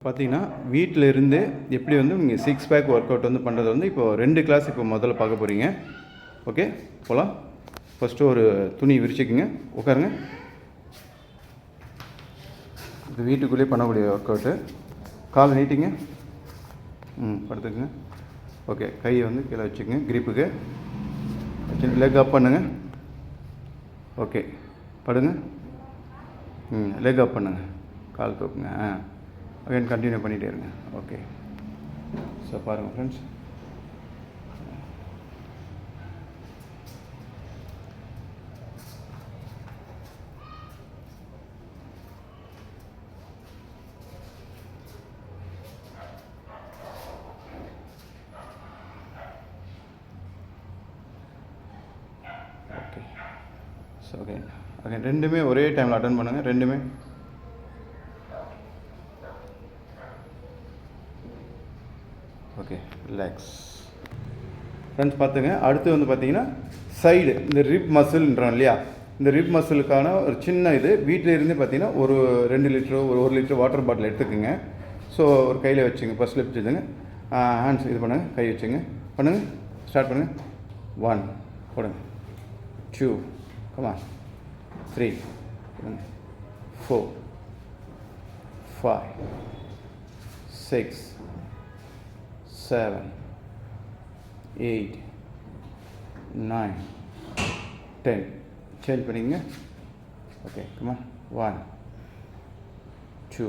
பார்த்தீங்கன்னா வீட்டில் இருந்து எப்படி வந்து நீங்கள் சிக்ஸ் பேக் ஒர்க் அவுட் வந்து பண்ணுறது வந்து இப்போ 2 கிளாஸ் இப்போ முதல்ல பார்க்க போகிறீங்க. ஓகே, போகலாம். ஃபஸ்ட்டு ஒரு துணி விரிச்சிக்கோங்க, உட்காருங்க. இது வீட்டுக்குள்ளேயே பண்ணக்கூடிய ஒர்க் அவுட்டு. கால் நீட்டிங்க, படுத்துக்குங்க. ஓகே, கையை வந்து கீழே வச்சுக்கோங்க, கிரிப்புக்கு வச்சு லெக் அப் பண்ணுங்க. ஓகே, படுங்க. லெக் அப் பண்ணுங்க, கால் தூக்குங்க. அகைன் கண்டினியூ பண்ணிகிட்டே இருங்க. ஓகே, ஸோ பாருங்கள் ஃப்ரெண்ட்ஸ், ஓகே. ஸோ அகைன் ரெண்டுமே ஒரே டைமில் அட்டன் பண்ணுங்கள். ரெண்டுமே ஓகே, ரிலாக்ஸ். ஃப்ரெண்ட்ஸ் பார்த்துங்க, அடுத்து வந்து பார்த்தீங்கன்னா சைடு இந்த ரிப் மசில்ன்றோம் இல்லையா, இந்த ரிப் மசிலுக்கான ஒரு சின்ன இது வீட்டில் இருந்து பார்த்தீங்கன்னா ஒரு 2 லிட்டரோ ஒரு 1 லிட்டர் வாட்டர் பாட்டில் எடுத்துக்கோங்க. ஸோ ஒரு கையில் வச்சுங்க, ஃபஸ்ட்டில் வச்சுருங்க, ஹேண்ட்ஸ் இது பண்ணுங்கள், கை வச்சுங்க, பண்ணுங்கள், ஸ்டார்ட் பண்ணுங்கள். 1 போடுங்க, 2 கமான், 3 4 5 6 7 8 9 10 சேஞ்ச் பண்ணிங்க. Okay, come on. 1 2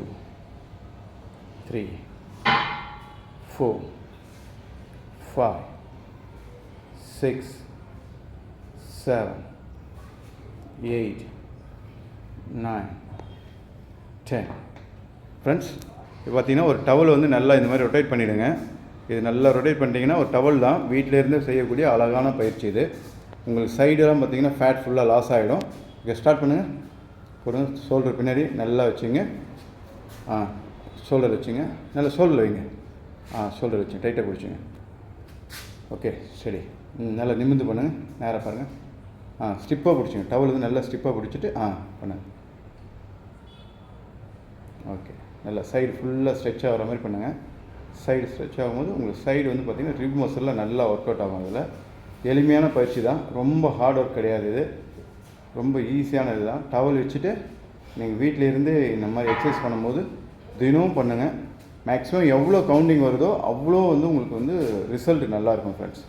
3 4 5 6 7 8 9 10. ஃப்ரெண்ட்ஸ், இப்போ பார்த்தீங்கன்னா ஒரு டவல் வந்து நல்லா இந்த மாதிரி ரொட்டேட் பண்ணிவிடுங்க. இது நல்லா ரொட்டேட் பண்ணிட்டீங்கன்னா ஒரு டவல் தான் வீட்டிலேருந்து செய்யக்கூடிய அழகான பயிற்சி இது. உங்களுக்கு சைடெல்லாம் பார்த்தீங்கன்னா ஃபேட் ஃபுல்லாக லாஸ் ஆகிடும். ஓகே, ஸ்டார்ட் பண்ணுங்கள். போடுங்க, ஷோல்டர் பின்னாடி நல்லா வச்சுங்க. ஷோல்டர் வச்சுங்க, நல்லா ஷோல்டர் வைங்க. ஷோல்டர் வச்சுங்க, டைட்டாக பிடிச்சிங்க. ஓகே, சரி. நல்லா நிமிர்ந்து பண்ணுங்கள், நேராக பாருங்கள். ஸ்டிப்பாக பிடிச்சிங்க, டவல் வந்து நல்லா ஸ்டிப்பாக பிடிச்சிட்டு பண்ணுங்கள். ஓகே, நல்லா சைடு ஃபுல்லாக ஸ்ட்ரெச் ஆகிற மாதிரி பண்ணுங்கள். சைடு ஸ்ட்ரெச் ஆகும்போது உங்களுக்கு சைடு வந்து பார்த்திங்கன்னா ரிப் மசிலில் நல்லா ஒர்க் அவுட் ஆகும். அதில் எளிமையான பயிற்சி தான், ரொம்ப ஹார்ட் ஒர்க் கிடையாது. இது ரொம்ப ஈஸியான இது தான். டவல் வச்சுட்டு நீங்கள் வீட்டிலேருந்து இந்த மாதிரி எக்ஸசைஸ் பண்ணும்போது தினமும் பண்ணுங்கள். மேக்ஸிமம் எவ்வளோ கவுண்டிங் வருதோ அவ்வளோ வந்து உங்களுக்கு வந்து ரிசல்ட் நல்லாயிருக்கும் ஃப்ரெண்ட்ஸ்.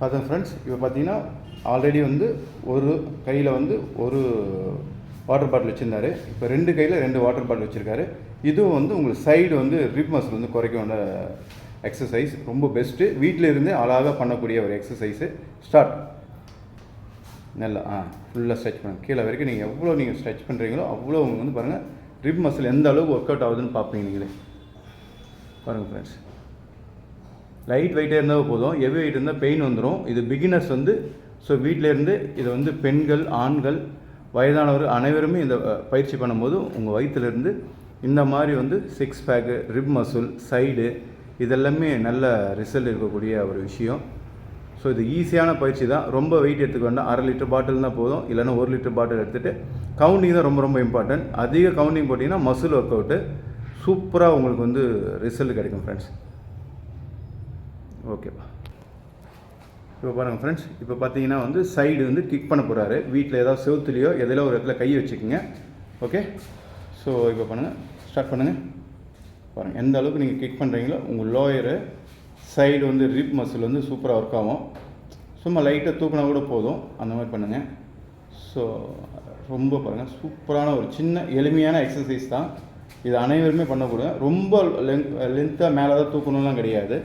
பார்த்தேன் ஃப்ரெண்ட்ஸ், இப்போ பார்த்தீங்கன்னா ஆல்ரெடி வந்து ஒரு கையில் வந்து ஒரு வாட்டர் பாட்டில் வச்சுருந்தார். இப்போ 2 கையில் 2 வாட்டர் பாட்டில் வச்சுருக்காரு. இதுவும் வந்து உங்களுக்கு சைடு வந்து ரிப் மசில் வந்து குறைக்க வேண்டிய எக்ஸசைஸ், ரொம்ப பெஸ்ட்டு. வீட்டில் இருந்து அழகாக பண்ணக்கூடிய ஒரு எக்ஸசைஸு. ஸ்டார்ட். நல்லா ஃபுல்லாக ஸ்ட்ரெச் பண்ணுங்கள். கீழே வரைக்கும் நீங்கள் எவ்வளோ ஸ்ட்ரெச் பண்ணுறீங்களோ அவ்வளோ உங்களுக்கு வந்து பாருங்கள் ரிப் மசில் எந்த அளவுக்கு ஒர்க் அவுட் ஆகுதுன்னு பார்ப்பீங்க நீங்களே. பாருங்கள் ஃப்ரெண்ட்ஸ், லைட் வெயிட்டாக இருந்தால் போதும், ஹெவி வெயிட் இருந்தால் பெயின் வந்துடும். இது பிகினர்ஸ் வந்து, ஸோ வீட்டிலேருந்து இதை வந்து பெண்கள், ஆண்கள், வயதானவர் அனைவருமே இந்த பயிற்சி பண்ணும்போது உங்கள் வயிற்றுலேருந்து இந்த மாதிரி வந்து six pack, rib muscle, side இதெல்லாமே நல்ல ரிசல்ட் இருக்கக்கூடிய ஒரு விஷயம். ஸோ இது ஈஸியான பயிற்சி தான். ரொம்ப வெயிட் எடுத்துக்க வேண்டாம். 1/2 லிட்டர் பாட்டில் தான் போதும், இல்லைன்னா 1 லிட்டர் பாட்டில் எடுத்துகிட்டு கவுண்டிங் தான் ரொம்ப ரொம்ப இம்பார்ட்டன்ட். அதிக கவுண்டிங் போட்டிங்கன்னா மசில் ஒர்க் அவுட்டு சூப்பராக உங்களுக்கு வந்து ரிசல்ட் கிடைக்கும் ஃப்ரெண்ட்ஸ். ஓகேப்பா, இப்போ பாருங்கள் ஃப்ரெண்ட்ஸ், இப்போ பார்த்தீங்கன்னா வந்து சைடு வந்து கிக் பண்ண போகிறாரு. வீட்டில் ஏதாவது செவுத்துலையோ எதிலோ ஒரு இடத்துல கையை வச்சுக்கோங்க. ஓகே, ஸோ இப்போ பண்ணுங்கள், ஸ்டார்ட் பண்ணுங்கள். பாருங்கள் எந்த அளவுக்கு நீங்கள் கிக் பண்ணுறீங்களோ உங்கள் லோயரு சைடு வந்து ரிப் மசில் வந்து சூப்பராக ஒர்க் ஆகும். சும்மா லைட்டாக தூக்கினா கூட போதும், அந்த மாதிரி பண்ணுங்கள். ஸோ ரொம்ப பாருங்கள் சூப்பரான ஒரு சின்ன எளிமையான எக்ஸசைஸ் தான். இது அனைவருமே பண்ணக்கூடாது. ரொம்ப லென்த்தாக மேலே தான் தூக்கணும்லாம் கிடையாது.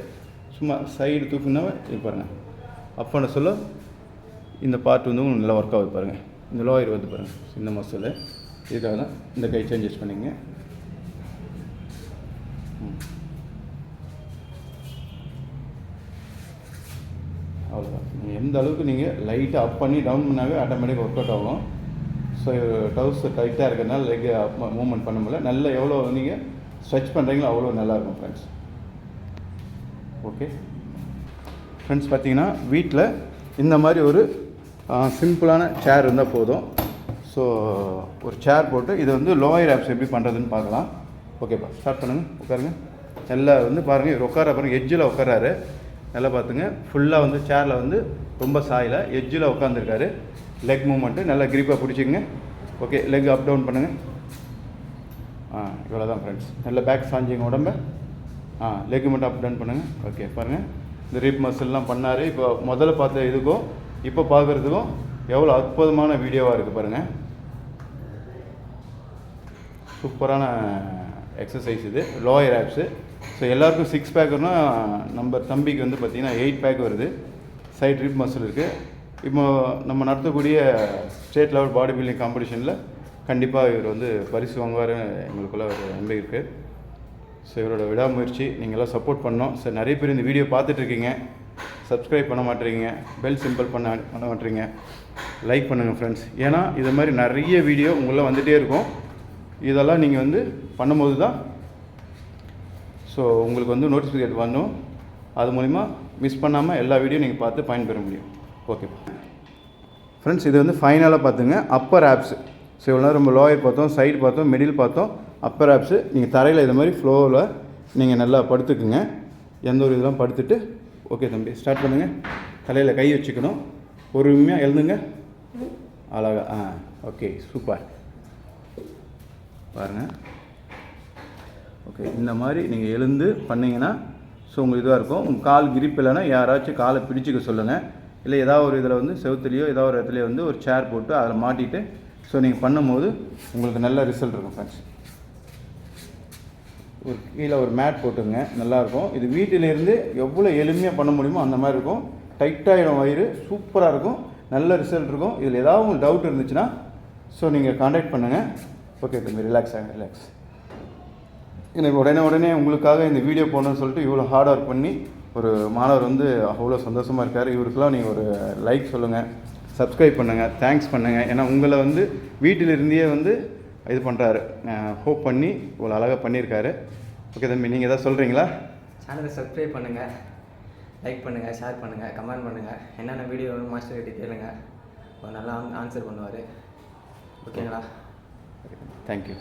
சும்மா சைடு தூக்குனா இது பாருங்கள், அப் பண்ண சொல்ல இந்த பார்ட் வந்து உங்களுக்கு நல்லா ஒர்க் ஆகுது. பாருங்கள் இந்த லோயர் வந்து பாருங்கள் இந்த மசில், இதுக்காக தான் இந்த கை சேஞ்சஸ் பண்ணிங்க. அவ்வளோதான். நீங்கள் எந்த அளவுக்கு நீங்கள் லைட்டாக அப் பண்ணி டவுன் பண்ணாவே ஆட்டோமேட்டிக்காக ஒர்க் அவுட் ஆகும். ஸோ டவுஸ் டைட்டாக இருக்கிறதுனால லெக் மூவ்மெண்ட் பண்ண முடியல. நல்லா எவ்வளோ நீங்கள் ஸ்ட்ரெச் பண்ணுறீங்களோ அவ்வளோ நல்லாயிருக்கும் ஃப்ரெண்ட்ஸ். ஓகே ஃப்ரெண்ட்ஸ், பார்த்தீங்கன்னா வீட்டில் இந்த மாதிரி ஒரு சிம்பிளான சேர் இருந்தால் போதும். ஸோ ஒரு சேர் போட்டு இதை வந்து லோயர் ஆப்ஸ் எப்படி பண்ணுறதுன்னு பார்க்கலாம். ஓகேப்பா, ஸ்டார்ட் பண்ணுங்கள். உட்காருங்க. நல்லா வந்து பாருங்கள், இவர் உட்கார பாருங்கள், எட்ஜில் உட்காராரு. நல்லா பார்த்துங்க, ஃபுல்லாக வந்து சேரில் வந்து ரொம்ப சாயில் எட்ஜில் உட்காந்துருக்காரு. லெக் மூமெண்ட்டு நல்லா கிரிப்பாக பிடிச்சிங்க. ஓகே, லெக் அப் டவுன் பண்ணுங்கள். இவ்வளோ தான் ஃப்ரெண்ட்ஸ். நல்ல பேக் சாஞ்சிங்க உடம்ப. லெக் மட்டும் அப் டவுன் பண்ணுங்கள். ஓகே, பாருங்கள், இந்த ரிப் மசில்லாம் பண்ணார். இப்போ முதல்ல பார்த்த இதுக்கும் இப்போ பார்க்குறதுக்கும் எவ்வளோ அற்புதமான வீடியோவாக இருக்குது பாருங்கள். சூப்பரான எக்ஸசைஸ் இது, லோயர் ஆப்ஸு. ஸோ எல்லாருக்கும் 6 பேக்குன்னா நம்ம தம்பிக்கு வந்து பார்த்திங்கன்னா 8 பேக் வருது. சைட் ரிப் மசில் இருக்குது. இப்போ நம்ம நடத்தக்கூடிய ஸ்டேட் லெவல் பாடி பில்டிங் காம்படிஷனில் கண்டிப்பாக இவர் வந்து பரிசு வாங்குவார் எங்களுக்குள்ள ஒரு நம்பிக்கை இருக்குது. ஸோ இவரோட விடாமுயற்சி நீங்களாம் சப்போர்ட் பண்ணோம். ஸோ நிறைய பேர் இந்த வீடியோ பார்த்துட்ருக்கீங்க, சப்ஸ்கிரைப் பண்ண மாட்டேறீங்க, பெல் சிம்பிள் பண்ண மாட்டேறீங்க. லைக் பண்ணுங்கள் ஃப்ரெண்ட்ஸ். ஏன்னா இது மாதிரி நிறைய வீடியோ உங்கள வந்துகிட்டே இருக்கும். இதெல்லாம் நீங்கள் வந்து பண்ணும்போது தான் ஸோ உங்களுக்கு வந்து நோட்டிஃபிகேட் வரணும். அது மூலிமா மிஸ் பண்ணாமல் எல்லா வீடியோ நீங்கள் பார்த்து பயன்பெற முடியும். ஓகே ஃப்ரெண்ட்ஸ், இது வந்து ஃபைனலாக பார்த்துங்க அப்பர் ஆப்ஸு. ஸோ இவ்வளோ நேரம் நம்ம லோயர் பார்த்தோம், சைடு பார்த்தோம், மிடில் பார்த்தோம். அப்பர் ஆப்ஸு நீங்கள் தரையில் இது மாதிரி ஃப்ளோவில் நீங்கள் நல்லா படுத்துக்குங்க. எந்த ஒரு இதெல்லாம் படுத்துட்டு ஓகே தம்பி ஸ்டார்ட் பண்ணுங்கள். தலையில் கை வச்சுக்கணும். பொறுமையாக எழுதுங்க. அழகா ஓகே, சூப்பர். பாருங்கள். ஓகே, இந்த மாதிரி நீங்கள் எழுந்து பண்ணிங்கன்னா ஸோ உங்களுக்கு இதுவாக இருக்கும். உங்கள் கால் கிரிப் இல்லைன்னா யாராச்சும் காலை பிடிச்சிக்க சொல்லுங்கள். இல்லை ஏதாவது ஒரு இதில் வந்து செவுத்துலேயோ ஏதாவது ஒரு இடத்துலையோ வந்து ஒரு சேர் போட்டு அதில் மாட்டிட்டு ஸோ நீங்கள் பண்ணும்போது உங்களுக்கு நல்ல ரிசல்ட் இருக்கும் ஃப்ரெண்ட்ஸ். ஒரு கீழே ஒரு மேட் போட்டுங்க, நல்லாயிருக்கும். இது வீட்டிலேருந்து எவ்வளோ எளிமையாக பண்ண முடியுமோ அந்த மாதிரி இருக்கும். டைட்டாகிடும் வயிறு, சூப்பராக இருக்கும், நல்ல ரிசல்ட் இருக்கும். இதில் ஏதாவது உங்களுக்கு டவுட் இருந்துச்சுன்னா ஸோ நீங்கள் காண்டாக்ட் பண்ணுங்கள். ஓகே தம்பி, ரிலாக்ஸ் ஆகுங்க, ரிலாக்ஸ். எனக்கு உடனே உங்களுக்காக இந்த வீடியோ போடணும்னு சொல்லிட்டு இவ்வளோ ஹார்ட் ஒர்க் பண்ணி ஒரு மாணவர் வந்து அவ்வளோ சந்தோஷமாக இருக்கார். இவருக்கெல்லாம் நீங்கள் ஒரு லைக் சொல்லுங்கள், சப்ஸ்கிரைப் பண்ணுங்கள், தேங்க்ஸ் பண்ணுங்கள். ஏன்னா உங்களை வந்து வீட்டிலிருந்தே வந்து இது பண்ணுறாரு, ஹோப் பண்ணி இவ்வளோ அழகாக பண்ணியிருக்காரு. ஓகே தம்பி, நீங்கள் எதாவது சொல்கிறீங்களா? சேனலை சப்ஸ்கிரைப் பண்ணுங்கள், லைக் பண்ணுங்கள், ஷேர் பண்ணுங்கள், கமெண்ட் பண்ணுங்கள். என்னென்ன வீடியோ வேணும் மாஸ்டர் கிட்டே கேளுங்க, ஒரு நல்லா ஆன்சர் பண்ணுவார். ஓகேங்களா? தேங்க்யூ.